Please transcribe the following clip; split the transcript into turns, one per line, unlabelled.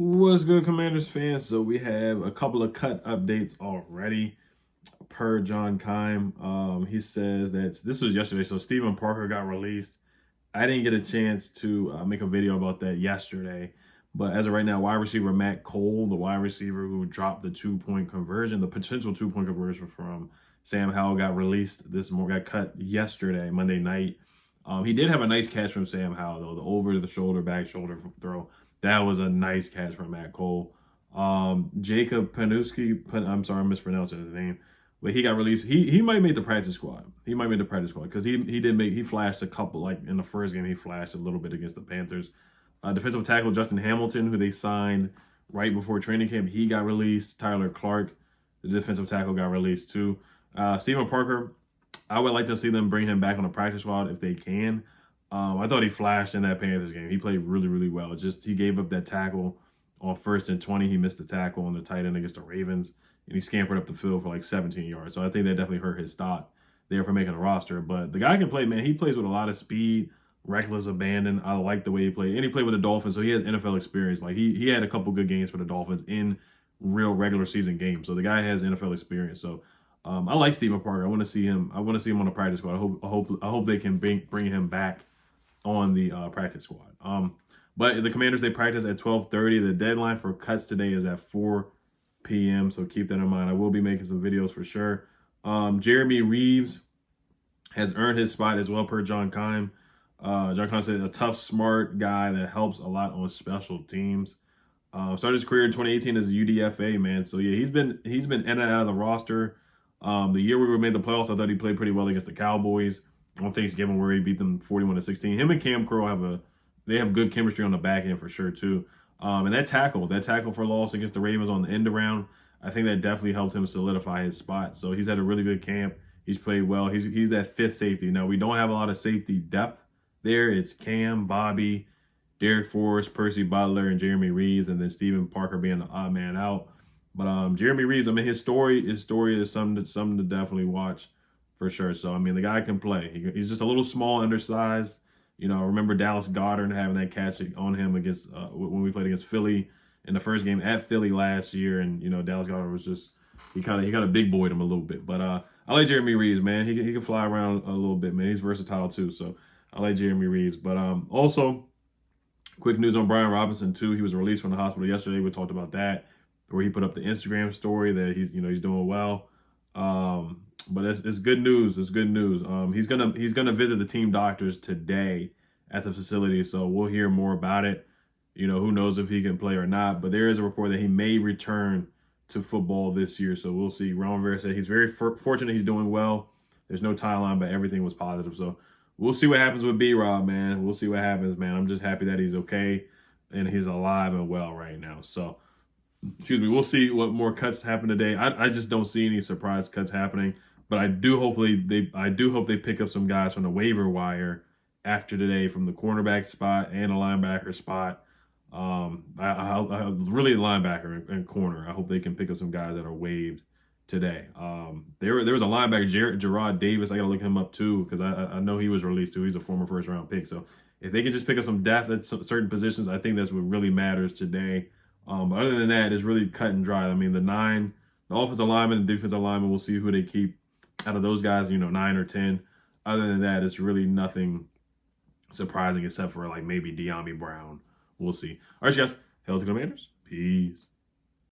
What's good, Commanders fans? So we have a couple of cut updates already per John Keim. He says that this was yesterday. So Stephen Parker got released. I didn't get a chance to make a video about that yesterday. But as of right now, wide receiver Matt Cole, the wide receiver who dropped the 2-point conversion, the potential 2-point conversion from Sam Howell, got released this morning, got cut yesterday, Monday night. He did have a nice catch from Sam Howell, though, the over-the-shoulder, back shoulder throw. That was a nice catch from Matt Cole. Jacob Panuski, I'm sorry, I'm mispronouncing his name, but he got released. He might make the practice squad. He might make the practice squad because he flashed a couple, like in the first game, he flashed a little bit against the Panthers. Defensive tackle Justin Hamilton, who they signed right before training camp, he got released. Tyler Clark, the defensive tackle, got released too. Stephen Parker, I would like to see them bring him back on the practice squad if they can. I thought he flashed in that Panthers game. He played really, really well. Just he gave up that tackle on 1st and 20. He missed the tackle on the tight end against the Ravens, and he scampered up the field for like 17 yards. So I think that definitely hurt his stock there for making a roster. But the guy can play, man. He plays with a lot of speed, reckless abandon. I like the way he played. And he played with the Dolphins, so he has NFL experience. Like he had a couple good games for the Dolphins in real regular season games. So the guy has NFL experience. So I like Stephen Parker. I want to see him. I want to see him on the practice squad. I hope they can bring him back on the practice squad. But the Commanders, they practice at 12:30. The deadline for cuts today is at 4 p.m. So keep that in mind. I will be making some videos for sure. Jeremy Reaves has earned his spot as well per John Keim. John Keim said a tough, smart guy that helps a lot on special teams. Started his career in 2018 as a UDFA, man. So yeah, he's been in and out of the roster. The year we made the playoffs, I thought he played pretty well against the Cowboys on Thanksgiving, where he beat them 41-16. Him and Cam Curl have good chemistry on the back end for sure too. And that tackle for loss against the Ravens on the end around, I think that definitely helped him solidify his spot. So he's had a really good camp. He's played well. He's that fifth safety. Now we don't have a lot of safety depth there. It's Cam, Bobby, Derek Forrest, Percy Butler, and Jeremy Reaves, and then Stephen Parker being the odd man out. But Jeremy Reaves, I mean, his story is something to definitely watch for sure. So I mean, the guy can play. He's just a little small, undersized. You know, I remember Dallas Goedert having that catch on him against when we played against Philly in the first game at Philly last year, and you know, Dallas Goedert was just he kind of big boyed him a little bit. But I like Jeremy Reaves, man. He can fly around a little bit, man. He's versatile too. So I like Jeremy Reaves. But also, quick news on Brian Robinson too. He was released from the hospital yesterday. We talked about that, where he put up the Instagram story that he's doing well. But it's good news. It's good news. He's gonna visit the team doctors today at the facility, so we'll hear more about it. You know, who knows if he can play or not, but there is a report that he may return to football this year, so we'll see. Ron Rivera said he's very fortunate. He's doing well. There's no timeline, but everything was positive. So we'll see what happens with B-Rob, man. We'll see what happens, man. I'm just happy that he's okay and he's alive and well right now. So, excuse me, we'll see what more cuts happen today. I just don't see any surprise cuts happening, but I do hope they pick up some guys from the waiver wire after today from the cornerback spot and the linebacker spot. I really linebacker and corner. I hope they can pick up some guys that are waived today. There was a linebacker, Gerard Davis. I got to look him up too because I know he was released too. He's a former first-round pick. So if they can just pick up some depth at certain positions, I think that's what really matters today. But other than that, it's really cut and dry. I mean, the offensive lineman and defensive lineman, we'll see who they keep out of those guys, 9 or 10. Other than that, it's really nothing surprising except for like maybe De'Ami Brown. We'll see. All right, guys. Hail to the Commanders. Peace.